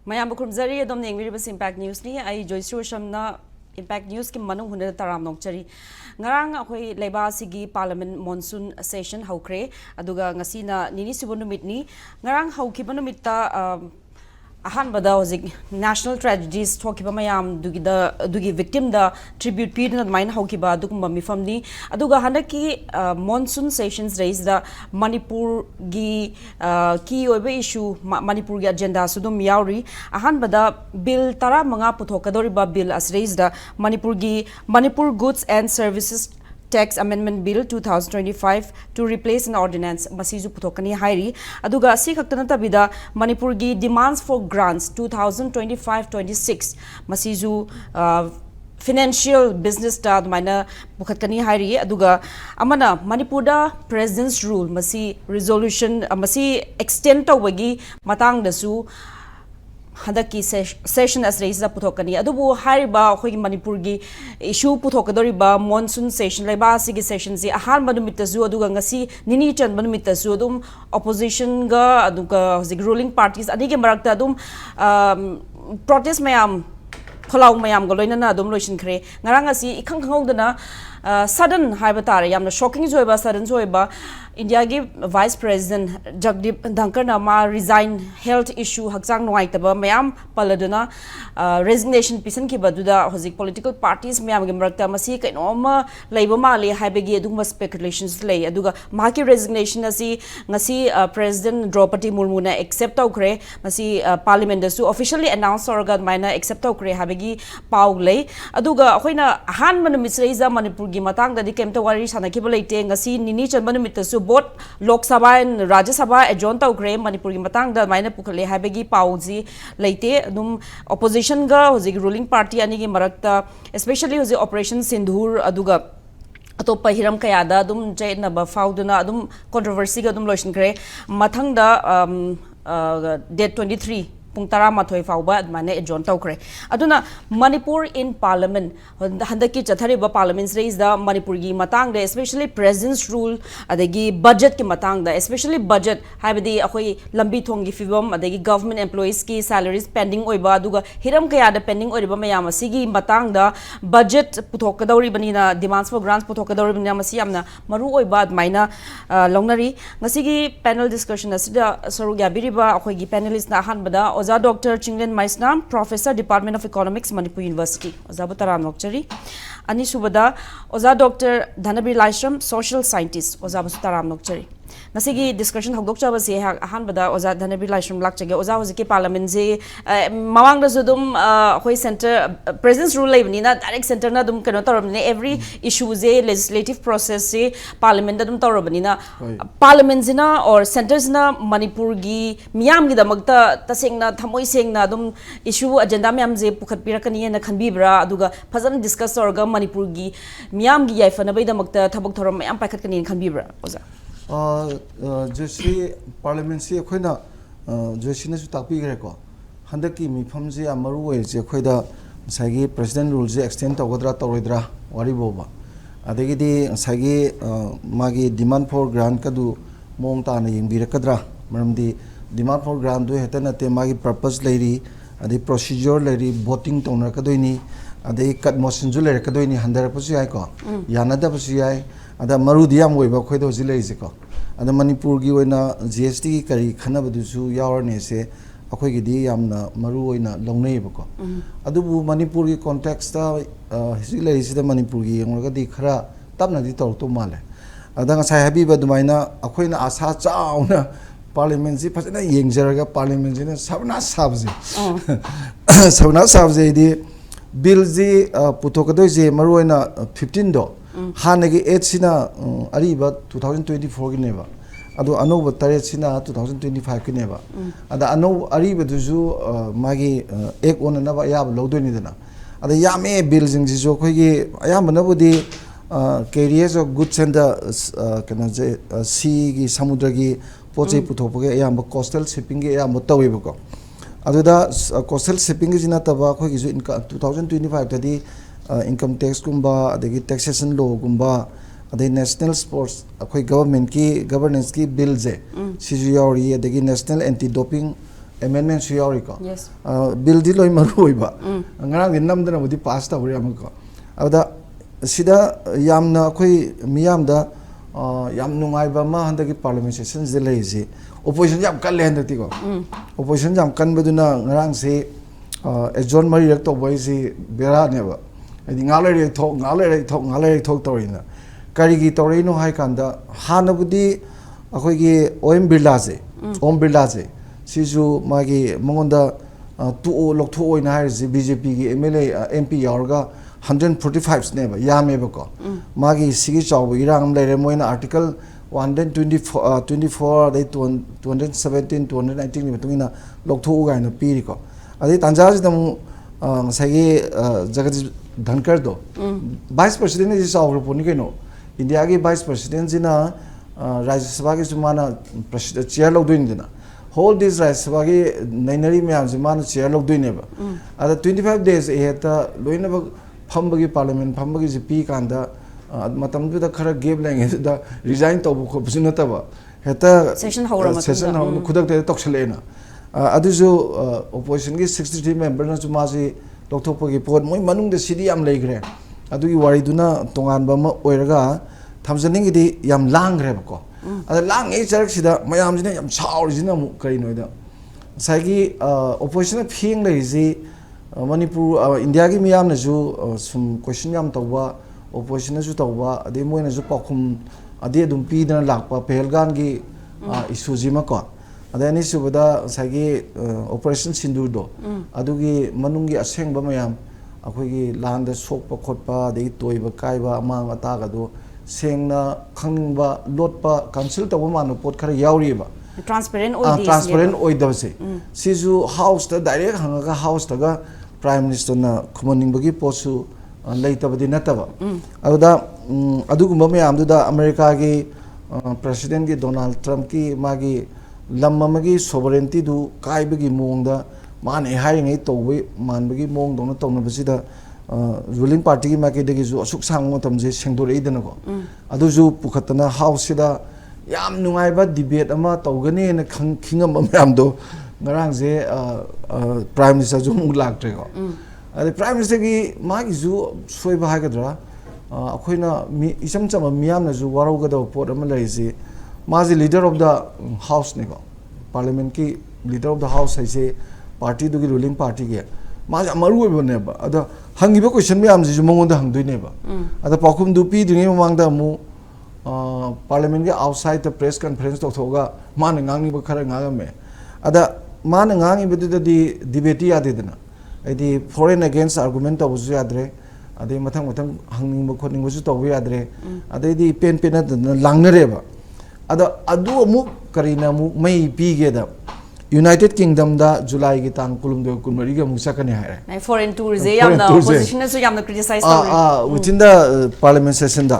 Mayam Bukumzari, Dom English Impact News ni, I Joyshree Usham na Impact News ki Manung Hutna Taram Nongchari. Ngarang ako'y laiba sige Parliament monsoon session haukre, aduga ngasi na nini sibunumit ni, ngarang haukibanumit ta ahan bada hozik national tragedies thokiba mayam dugi victim da tribute period na main haukiba dugumba mifamni aduga hanaki monsoon sessions raise da Manipur gi ki oibe issue Manipur gi agenda sudum yauri ahan bada bill tara manga puthokadori ba bill as raise da Manipur goods and services Tax Amendment Bill 2025 to replace an ordinance Masizu Putokani Hairi Aduga Si Haktanata Manipur gi demands for grants 2025-26 Masizu financial business ta mana Bukatkani Hairi Aduga Amana Manipurda President's Rule Masi resolution Masi extend to wagi Matang Dasu Hadaki session as raised up Putokani. Adubu Hariba, Hoy Manipur gi issue Putokadoriba, monsoon session, Leba Sigi sessions, a Han Manumitazu, Adugangasi, Ninichan Manumitazu, opposition ga, Aduga, the ruling parties, Adige Marakadum, protest mayam, Kolau mayam, Golina, Domlotion Cray, Narangasi, Ikanghodana, sudden Hibatari, Yam, shocking Zoeba, sudden Zoeba. India gi Vice President Jagdeep Dhankar nama resign health issue haksang nuaitaba mayam paladuna resignation pisan ki baduda hozik political parties mayam gi marakta masi kainoma leiba mali haibegi aduma speculations lei aduga maki resignation asi ngasi President Draupadi Murmu na accept aukre masi parliament dasu officially announced organ maina accept aukre habegi pau lei aduga khoina han manumisreiza Manipur gi matang da di kemta wari sanaki baleite ngasi nini chanbanu mitasu both Lok Sabha and Rajya Sabha adjourn to Grey Manipur gi matang da maina pukale habegi pauji leite dum opposition ga hozi ruling party ani gi marakta especially hozi operation Sindhur aduga atopa hiram kayada dum jaina ba fauduna dum controversy ga dum lotion kre mathang da date 23 Pungtara Mathoy Fauba, Mane, John Tokre. Aduna Manipur in Parliament, Handaki Chathariba parliaments raise the Manipurgi Matang, especially President's Rule, Adegi budget ki Matang, especially budget, Habidi Akoi Lambi Tongi Fibum, Adegi government employees ki salaries pending Oiba, Duga, Hiram Kayada pending Oiba Mayama, Sigi Matang, the budget Putokadori Banina, demands for grants Putokadori Banamasiamna, Maru Oiba, Mina Longnari, Nasigi panel discussion, Asida Soruga Biriba, Akoigi panelist Nahan Bada, Oza Dr. Chinglen Maisnam, Professor, Department of Economics, Manipur University. Oza Butaram Nokchari. Ani Subada, Oza Dr. Dhanabir Laishram, Social Scientist. Oza Butaram Nokchari. Nasigi discussion Hogdokcha was Han Bada, Oza Dhanabir Laishram Lakchage, Oza was a Parliament, Mawang Sudum, Hoi Center, President's Rule Nina, direct center Nadum Kanotorum, every issue legislative process, Parliament Dadum Torobanina, Parliamentsina or centers na Manipurgi, Miam the Magta, Tasing Tamoy saying Nadum issue agenda Miamze Pukatpirakani and Kanbibra, Aduga, Pazan discuss orga Manipurgi, Miam Giafanabe the Magta Tabaktorum Ampakani and Kanbibra. Joyshree Parliamentary Akoina Joyshree Sutapi Greco Handaki Mifamzi Amaru is Yakoida Sagi President Rules extend to Godra Toridra Wariboba Adegidi Sagi Magi demand for grant Kadu Montana in Virakadra Maramdi demand for grant do Hetanate Magi purpose lady the procedure lady voting toner Kadoini they cut motion Kadoini Handara Pusiaiko Yanada Pusiai ada marudiam weba khoido zile isiko ada Manipur gi oina GST kari khana badusu yawarne se akhoi gi di yamna maru oina longnei bako adubu Manipur gi context ta zile isida Manipur gi ngorga di khara tapna di tor to male ada nga sai habiba dumaina akhoina asa chauna parliament ji phajana yengjaraga parliament ji na sabna sabji sabna sabji di bill ji putokadoi je maru oina 15 do Hanagi 8 sina Ariba 2024 Gineva. Ado Ano Taret Sina 2025 Gineva. Ada Ano Ariba Duzu Magi Ek on another Yab Lodonidana. Ada Yame bills in Zizoki, Ayamanabudi carriers of good center Sea Samudragi, Poche Putopoke, Yamba coastal shipping Motawibuko. Aduda coastal shipping is in Atabaco is in 2025 today. Income tax gumba, the taxation law gumba, the national sports, government ki governance ki bills, CGRE, the national anti-doping amendment su yauri ko Yes. bill di loi maru oiba ngarang din namdana budi pass ta buri amko ada sida yamna khoi miyam da yam nungai ba ma handa ki parliament session je lei ji opposition jam kan le handa ti ko opposition jam kan baduna ngarang se ejon mari rak to boy si bera ne ba adi ngale re thok torina kari gi torino hai kanda hanabudi akhoi gi om birla je sisu magi mongonda tu loktho oina hai ji bjp gi mla mp yaurga 145 ne ba yame ba ko magi sigi chaw irang le moina article 124 dai 217 219 ni betungina loktho ga na piri ko adi tanja ji dam sagi jagati dhankar do vice president is our poni keno india ki vice president jina rajya sabha ki sumana chair log doin dina whole this rajya sabha ki nainari myam jimana chair log doin ba ada 25 days eta loina ba phambagi parliament phambagi gp kanda matam du da khara gap lenge da resign to ko busina ta ba heta session hawra khudak te tokselena adujo opposition ki 63 member na chumaji lokthopagi pot moi manung de city am leigre adugi wari duna tongan ba ma oiraga thamjaning idi yam langre ba ko ada lang e charak sida mayam jina yam chaur jina mu kai noida sagi opposition phing le ji manipur india gi miyam na ju sum question yam tawba opposition ju tawba ade moi na ju pakhum ade dum pi dana lakpa pehelgan gi issue ji ma ko adani subada sagi operation sindur do adugi manungi asengba mayam akhoi land sokpa khotpa de toiba kaiba amang ataga do sengna khangba lotpa council to manu pot khara yauri ba transparent oida se sizu house ta direct hanga house ta ga prime minister na khamaning bagi posu leitabadi nataba aduda adugumba mayam da america gi president gi donald trump ki magi lamamagi sovereignty du kaibagi mongda man e hiring towe manbagi mong dona tongna basida ruling party gi make degi ju asuk sang tamje sengdorei dana ko adu ju pukhatana house da yam nungai ba debate ama tawgane na khingam amam do ngarang je prime minister ju mung laktre ko ade prime minister gi magi ju soiba hagadra akhoina isam chama miyam na ju warau ga do pot ama leise mazi leader of the house ne ko parliament ki leader of the house hai party du ki ruling party ge mazi amaru be ne ba ada hangi ba question me am ji mongon da hang dui ne ba ada pakhum du pi dingi mang da mu parliament ge outside the press conference to thoga man ngang ni ba khara nga me ada man ngang ni be di debate ya de dana ai foreign against argument to bu yadre ade mathang hangning ba khotning bu to bu yadre ade di pen na langne re ba ada adu amu karina mu mai pige da united kingdom da july gi tang kulum de kunmari ga mu sakane hai foreign tour je yamna opposition so yamna criticize tawre within the parliament session da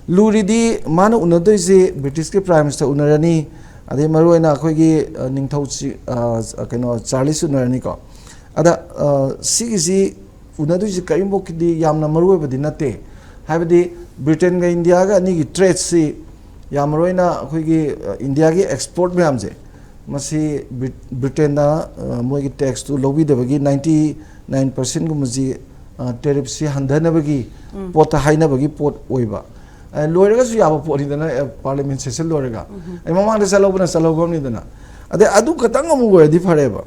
luri di manu unadoi je british ke prime minister unarani ade maroina khoi gi ningthau chi keno charles unarani ko ada sigi unadoi je karimbo ki di yamna maroi badi nate habidi britain ga india ga ni gi trade si yamroina khoi india gi export me amje masi britain da moi gi tax to lobby de bagi 99% gum ji tariff si handana bagi pot haina bagi pot oiba loiraga su yaba pot ni dana parliament session loiraga ai mama de salo gom ni dana ade adu katang amu go di fareba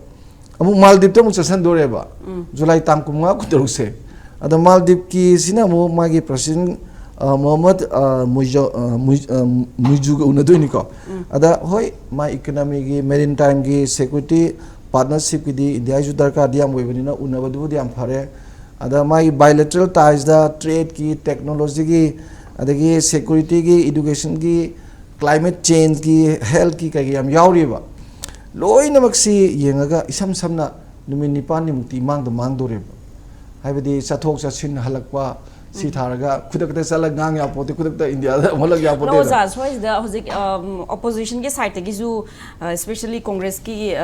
amu maldiv to mu session doreba july tang kumga ku teruk se ada maldiv ki sina mo magi president Muhammad Muizu unadoi ko ada hoi ma economy gi maritime gi security partnership gi di India ju darka diam webani na unabadu diam phare ada ma bilateral ties da trade ki technology gi adagi security gi education gi climate change gi health ki ka gi am yauri ba loi namak si yengaga isam samna numin nipan ni mukti mang dore ba haibadi chathok chachin halakpa si tharaga khudakta sala ngang ya pote khudakta india da molag ya pote no za so is the opposition ke side gi ju especially congress ki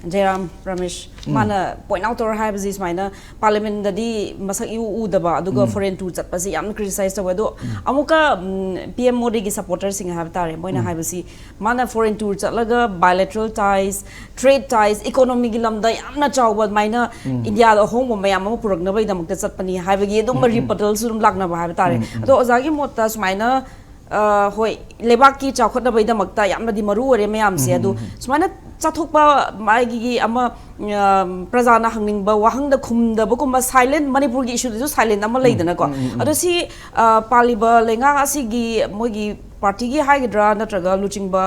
jairam ramesh mana point out or have this mina parliament dadi masak yu udaba aduga foreign tour chatpasi yam criticize tawado amuka PM Modi gi supporters sing have tare moina habasi mana foreign tour chatlaga bilateral ties trade ties economic lamda yamna chawba mina India da home mayam am puragna bai damakta chatpani habagi dum reportal surum lagna ba have tare ado ozagi motta sumaina hoi lebaki chawkhotna bai damakta yamna di maru ore mayam se adu sumaina chathokpa maigi ama prajana hangning ba wahang da khumda ba kuma silent Manipur gi issue ju silent ama leidana ko ado si paliba lenga asigi mogi party gi haigdra natraga luching ba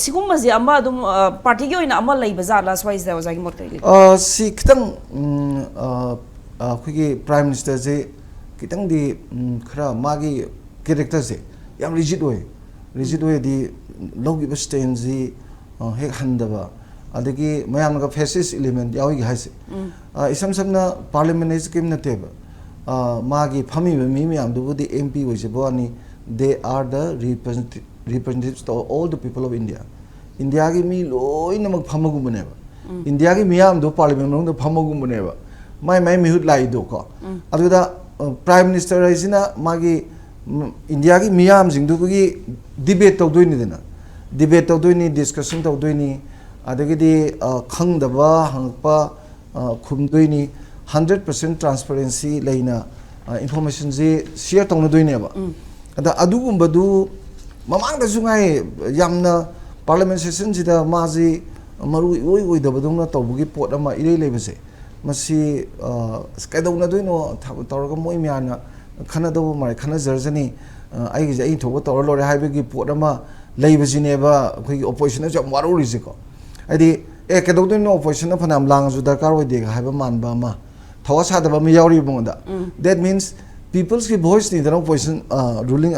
sigum mazi ama dum party gi oina ama leiba za la swais da wazagi mot kai si kitang khigi prime minister je kitang di khara magi character se yam rigid way di logi ba stand ji hek handaba adagi mayam ga fascist element yawi gi haise isam samna parliament is kim nateba magi phami mi miyam du di MP hoise bani they are the representatives of all the people of India gi mi loi namak phamagu baneba India gi miyam do parliament no phamagu baneba mai mi hut lai do ko aduda prime minister isina magi India gi miyam jing du gi debate to doini dena debate to doini discussion to doini adagidi khangdaba hangpa khumdoini 100% transparency leina information je share tong na doini ba ada adugum badu mamang da sungai yamna parliament session jida maji maru oi da badung na tawbugi pot ama irei lebase masi skaidau na doino tawraga moi miana khana do mai khana jarjani ai gi ai thoba tawra lore haibegi pot ama leibajineba khoi opposition ja maru riziko adi kedau doino opposition phanam lang ju darkar oi de haiba manba ma thawa sadaba mi yauri bonda that means people's ki voice ni the opposition ruling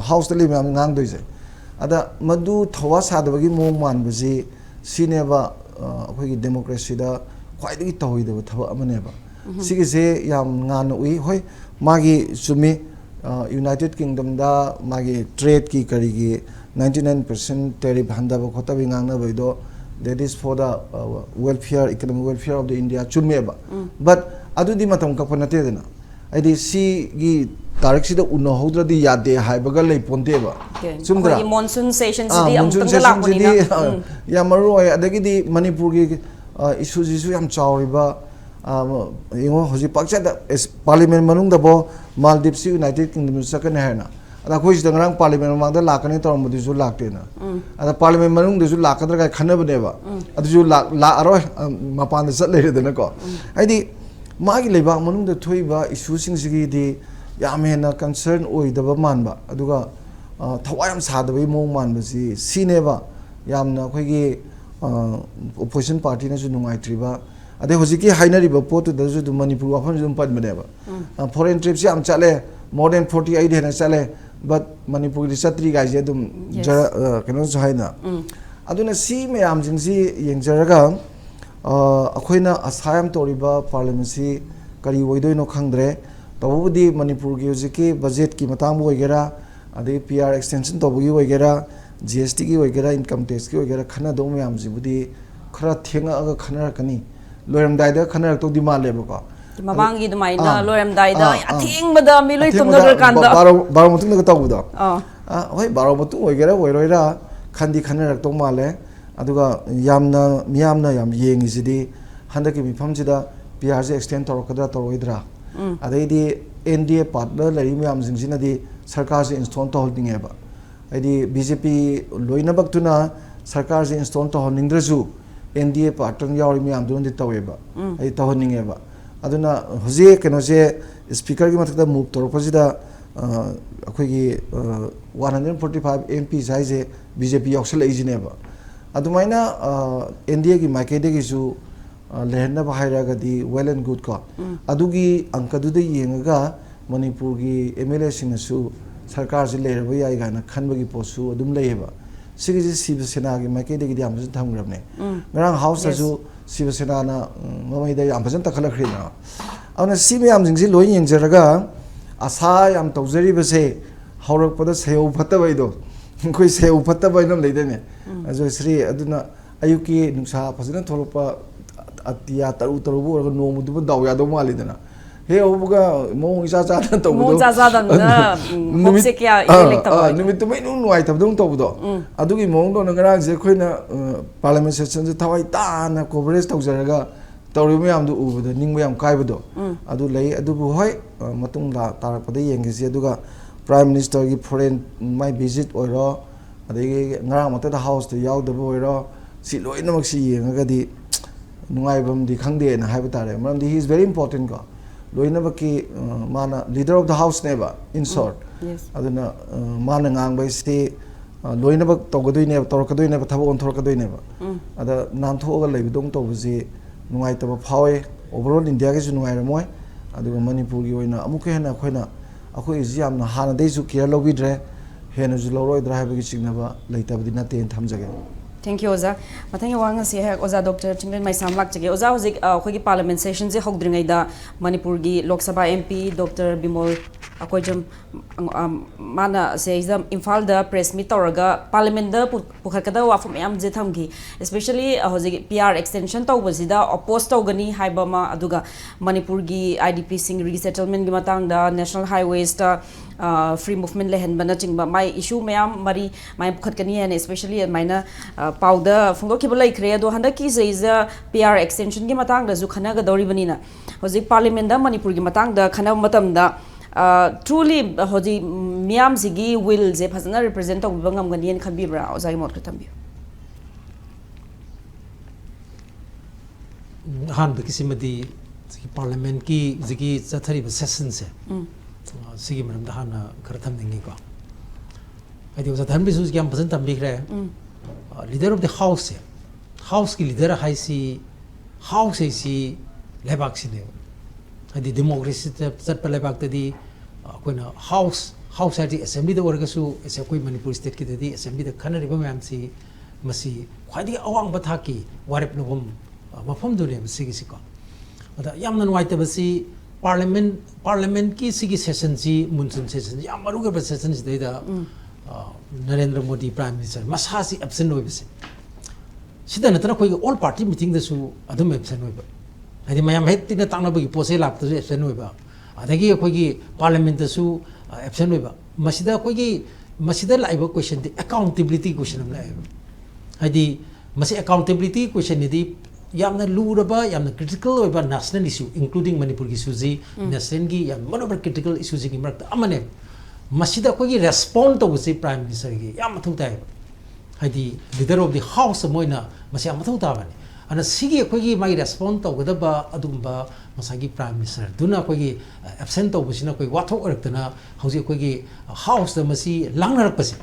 house the limam ngang doise ada madu thawa sadaba gi mong man baji sineba khoi gi democracy da khwai gi tawoi da thawa amaneba sigi je yam ngan ui hoi magi sumi United Kingdom da magi trade ki kari gi 99% tariff handaba khota bi ngang na baido that is for the welfare economic welfare of the India chumeba but adu di matam ka panate dena adi si gi tarik si da unno hodra di yade haibaga lei ponte ba chumdra monsoon session di amtang da lakoni na ya maru ai adagi di Manipur gi issue ji su yam chawriba ingo hoji pakcha da parliament manung da bo Maldives United Kingdom second hair ada khoi da ngrang parliament mang da lakani tor modi ju lakte na ada parliament manung de ju lakadra ga khana bane ba adu ju la aroi mapan da sat le de na ko aidi magi leba manung da thoiba issue sing sigi di yam hena concern oi da ba man ba aduga thawayam sa da bai mong man ba si sineba yamna khoi gi opposition party na ju nungai triba ade hojiki hainari ba pot da ju Manipur wafan ju pad bane ba foreign trips yam chale more than 48 hena chale but Manipur di satri ga je dum keno haina aduna si me am jing si yengjaraga akhoina asayam toriba parliament si kari woidoi no khangdre tawudi Manipur gi hojiki budget ki matang bo igera ade PR extension to bugi igera GST gi igera income tax gi igera khana do me am jibudi khara thenga aga khana kani loiram dai da khana to di male ba ko mabangi dumai na loiram dai da athing bada mi loi tum da kan da baro mutung da taw da hoi baro mutung igera oiroira khandi khana to male aduga yamna miyamna yam yengi sidi handaki mifam sida PR je extend tor kadra tor oidra adai di NDA partner lari miyam jingsina di sarkar je install to holding eba adi BJP loina baktuna sarkar je install to holding draju NDA partner yauri miyam dun di taweba ai to holding eba aduna hoje keno je speaker gi mathakda move tor pasida akhoi gi 145 MP sai je BJP yoksel ejineba adumaina India ki maikede gi su lehenna bahira ga di well and good ko adugi angkadu de yenga Manipur gi MLA sing su sarkar ji leher ba yai ga na khanba gi posu adum leheba sigi ji Shiva Sena gi maikede gi yam thamgrab ne ngarang house ju Shiva Sena na mamai da yam bhajan takhala khrina awna sibe yam jing ji loi yeng jaraga asa yam tawjari ba se haurak pada seu phata bai do khoi seu phata bai nam leidene Joyshree aduna ayuki nungsa phajana tholopa Atiya तरु तरु bore no मुदु दाव यादव मालिदना हे ओबगा मोंग चा चा तो मोंग चा चा दंगना होपसे क्या elect तब निमित तो मैनु नुआई तब दंग तो बदो अदुगी मोंग दो नगरा जे खोइना पार्लियामेंट सेशन जे थवाई ताना कवरेज तौजरगा तौरि मयाम दु उबदो निंग मयाम काइबदो अदु लई अदु बु होय मतुंग ला तारपदे येंगिसि अदुगा प्राइम मिनिस्टर की फॉरेन माय विजिट ओइरो अदगी ngarang mata हाउस तो याव दबो ओइरो सि लोइनमक सि येंगगदी नुआइबम दि खंगदे ना हाइब तारे मरम दि ही इज वेरी इंपोर्टेंट को लोइनबकी माना लीडर ऑफ द हाउस नेबा इन शॉर्ट अदुना माना ngang स्टे लोइनबक तोगदोइने तोरकदोइने थबो ओनथोरकदोइने अदा नामथोगा लेबिदोंग तोबजे नुआइतबा फावे ओवरऑल इंडिया के नुआइरमोय अदुगा मणिपुर की ओइना अमुके हेना खोइना अखोइ जि यामना हानादैसु care लौबिद्रे हेनजु लौरोइद्रा हाइबगी चिगनाबा लेतबदि नते थमजगे Thank you, Oza. Mathangi wanga si hai Oza Dr. Chinglen Maisnam lak chage. Oza hozik khoi parliament session je hokdringai da Manipur gi Lok Sabha MP Dr. Bimol akojam mana se exam Imphal da press meet tawraga parliament da pukharkada wafum yam je thamgi especially hozik PR extension tawbasida oppose tawgani haibama aduga Manipur gi IDP sing resettlement gi matang da national highways da free movement lehen bana chingba mai issue mayam mari mai pukhatkani and especially maina powder fungo kibulai kre do handa ki zeiza PR extension gi matang da zu khana ga dori banina hozik parliament da Manipur gi matang da khana matam da truly hoji miam sigi will je phasana represent to bangam ganian khabi bra ozai mot khatambi han bikisimadi parliament ki zigi chathari session se sigi maram da han khartham dingi ko adi oza dhan bisu gi am pasan tambi kre leader of the house ki leader hai si house si lebak si ne adi democracy chat pa lebak ta di koina house adi assembly da warga su ese koi Manipur state ki di assembly da khana riba mam si masi khwadi awang ba tha ki warep no bom mafam do ne si gi ko ada yam nan wai ta basi parliament ki sigi session ji monsoon session ji amaru ga session ji da Narendra Modi prime minister masasi absent oi bisi sida natana koi all party meeting da su adum absent oi ba adi mayam hetti na tangna bagi pose lap ta absent oi ba adagi koi gi parliament da su absent oi ba masida koi gi masida laiba question di accountability question am lai adi masi accountability question ni di yamna luraba yamna critical oi ba national issue including Manipur gi suji national gi yam monober critical issue ji gi marak amane masida koi gi respond to si prime minister gi yam thu tai hadi leader of the house moina masi am thu ta bani ana sigi koi gi mai respond to gada ba adumba masagi prime minister duna koi gi absent to busina koi wathok arakna hauji koi gi house da masi langnarak pase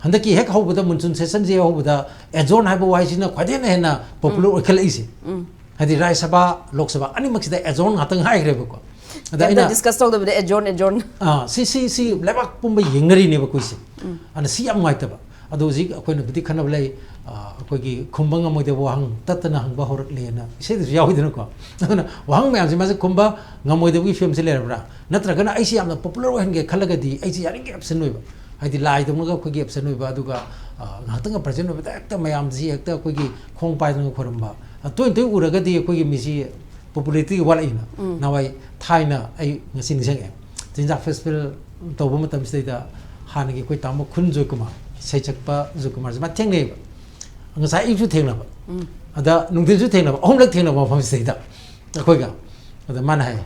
handaki hek hobada monsoon session je hobada adjourn haiba wai sina khwade na hena popular okhel isi hadi Rajya Sabha Lok Sabha ani maksida adjourn ngatang hai grebe ko ada ina discuss talk the adjourn si lebak pumba yengari ne ba kuisi ana si am ngaita ba ado ji akoi na bidi khana blai akoi gi khumbang amoi de wang tatna hang ba horak le na se de yawi de ko na wang me am ji ma khumba ngamoi de wi film se le bra natra gana ai si am popular wa henge khalaga di ai si yaring option noi ba hadi lai de ga khoi gi option noi ba aduga ngatang present noi ba ekta mayam ji ekta koi gi khong pai dang khoram ba toin toin uraga di koi gi misi popularity wala ina nawai thaina ai ngasing seng em jinja festival to bo matam sei da han gi koi tam khun joi kuma sei chakpa joi kuma ma theng ne ngasai i ju theng na ba ada nungdin ju theng na ba hom lak theng na ba pham sei da koi ga ada man hai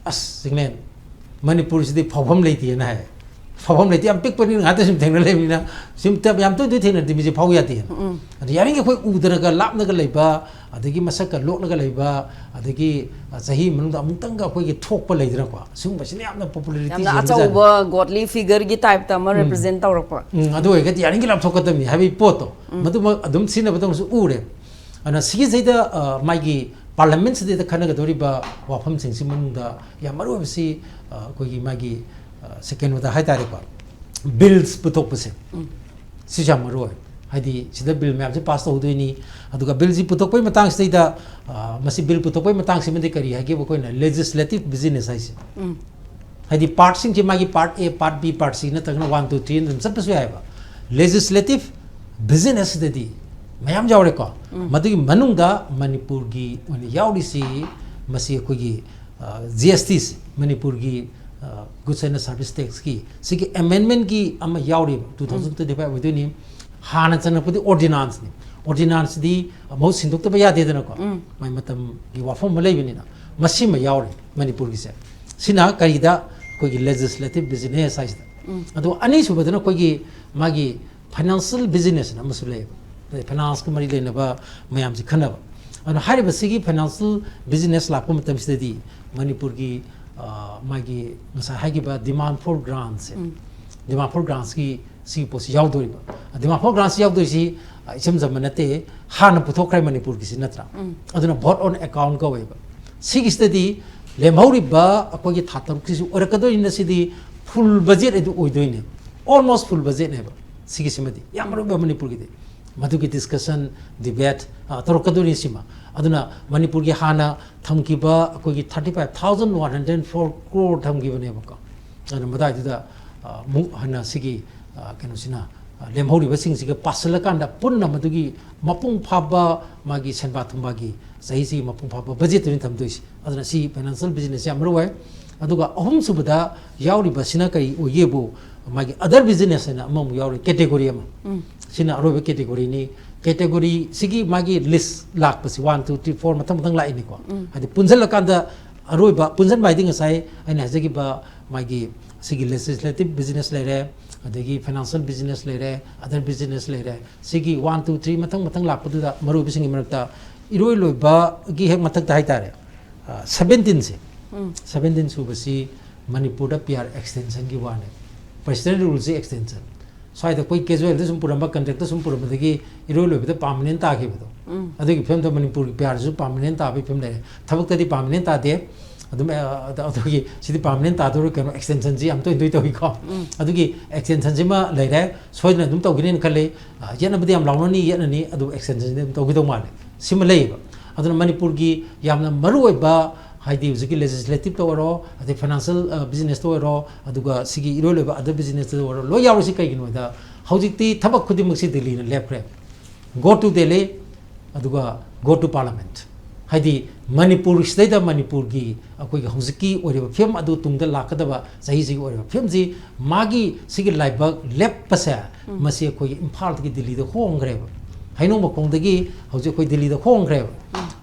as Chinglen Manipur si di phawam leiti na hai phawam leiti am pik pani ngata sim theng na le na sim tab yam to theng na di mi phau ya ti ada yaring koi udra ga lap na ga leiba adagi masaka lok na ga leiba adagi sahi manung amung tang ga koi gi thok pa leidra ko sum ba sin yamna popularity yamna achauba godly figure gi type ta ma represent tawrak pa adu ga ti yaring gi lap thok ka mi habi poto madu adum sin ba tong su ure ana sigi zaida mai gi parliament se de khana ga dori ba wafam sing sim manung da ya maru si koi gi mai gi second wada hai tare ko bills putok pa se si jam maru hadi sida bill me pass to doini aduga bill ji putok pai matang sida masi bill putok pai matang simende kari hage bo koina legislative business hai se hadi part sing ji magi part A part B part C na tagna 1 2 3 and sab pasu ai ba legislative business de di mayam yaure ko madugi manungda Manipur gi oni yauri si masi ko gi GST Manipur gi goods and service tax ki sigi amendment ki ama yauri 2025 widini hana chana pudi ordinance ni ordinance di mo sinduk ta ya de na ko mai matam gi wafom malai bini na masi ma yauri Manipur gi se sina karida ko gi legislative business size ado ani subadana ko gi magi financial business na masule finance ko mari le na ba mayam ji khana ba ana hari ba sigi financial business la ko matam stadi Manipur gi magi masa hagi ba demand for grants demand for grants ki si pos yaw dori ba demand for grants yaw dori si isam zamanate hana puthok krai Manipur ki sinatra aduna vote on account ko ba sigi stadi le mauri ba ko gi thatam ki su orakado in sidi full budget edu oidoine almost full budget ne ba sigi simadi yamaru ba Manipur ki madu ki discussion debate torokado ni sima aduna Manipur gi hana thamki ba ko gi 35,104 crore thamki bane ba ko ana madai da mu hana sigi kenu sina lemhori ba sing siga pasala kanda punna madu gi mapung phaba magi senba thumba gi sahi si mapung phaba budget ni thamdoisi aduna si financial business ya maro aduga ahum subada yauri ba sina kai oyebu magi other business na amam yauri category ama sina arobe category ni category sigi magi list lak pasi 1 2 3 4 mathang mathang lai ni ko adi punjal kanda aroba punjan bai ding sai aina sigi ba magi sigi legislative business lere adagi financial business lere other business lere sigi 1 2 3 mathang mathang lak padu da maru bisingi marakta iroi loi ba gi hek mathak ta haitare 17 se 17 subasi Manipur da PR extension gi wane president rules extension so I the koi casual this puramba contract sum puramba dagi iroi loi da permanent ta gi bedo adagi film da Manipur PR su permanent ta bi film le thabak ta di permanent ta de adum adugi sidi permanent ta do kano extension ji am to indoi to ko adugi extension ji ma lai re soina dum to gine khale yana badi am lawno ni yana ni adu extension dum to gi do male sim lai ba aduna Manipur gi yamna maru oi ba haidi uziki legislative to ro adi financial business to ro aduga sigi iroi leba other business to ro lo yawo si kai gino da haujikti thabak khudi muksi Delhi na left re go to Delhi aduga go to parliament haidi Manipur state da Manipur gi akoi ga haujiki ore film adu tungda lakadaba sahi sigi ore film ji magi sigi laibak left pasa masi akoi Imphal gi Delhi da hongre haino makong dagi hauji akoi Delhi da hongre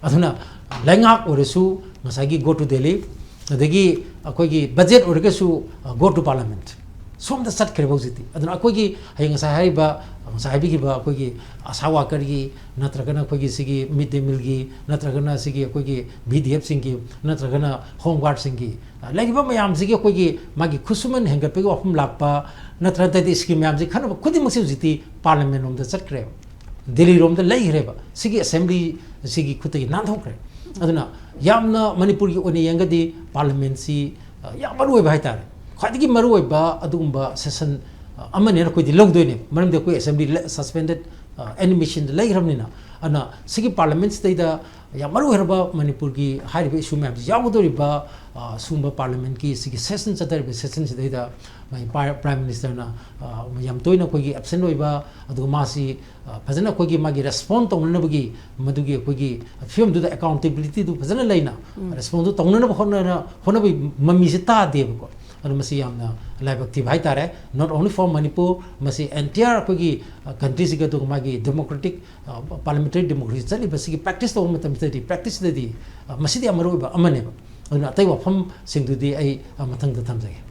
aduna langak ore su masagi go to Delhi adagi akoigi budget orgasu go to parliament som da sat krebau jiti aduna akoigi hayang sai ba sahibi gi ba akoigi asawa kargi natragana akoigi sigi mid day meal gi natragana sigi akoigi BDF singi natragana home guard singi lagi ba mayam sigi akoigi magi khusuman hengat pe ofum lakpa natrada di scheme yam ji khana khudi musi jiti parliament om da sat kreb Delhi rom da lai reba sigi assembly sigi khutai nan thokre aduna yamna Manipur gi oni yangadi parliament si yam maru oi bai tar khadigi maru oi ba adumba session amane na koi di log doine maram de koi assembly suspended animation lai ramnina ana sigi parliament stai da yam maru herba Manipur gi haribe issue map yam do riba sumba parliament ki sigi session chatar be session sidai da mai prime minister na yam toina koi gi absent oi ba adu masi fazana koi gi magi respond tongna bagi madugi koi gi film du da accountability du fazana laina respond du tongna ba hona bi mami se ta de ko adu masi yamna live active hai tare not only for Manipur masi entire koi gi country siga du magi democratic parliamentary democracy chali basi practice to matam study practice de di masi di amaru ba amane ba adu atai wa pham sing du di ai mathang da tham jage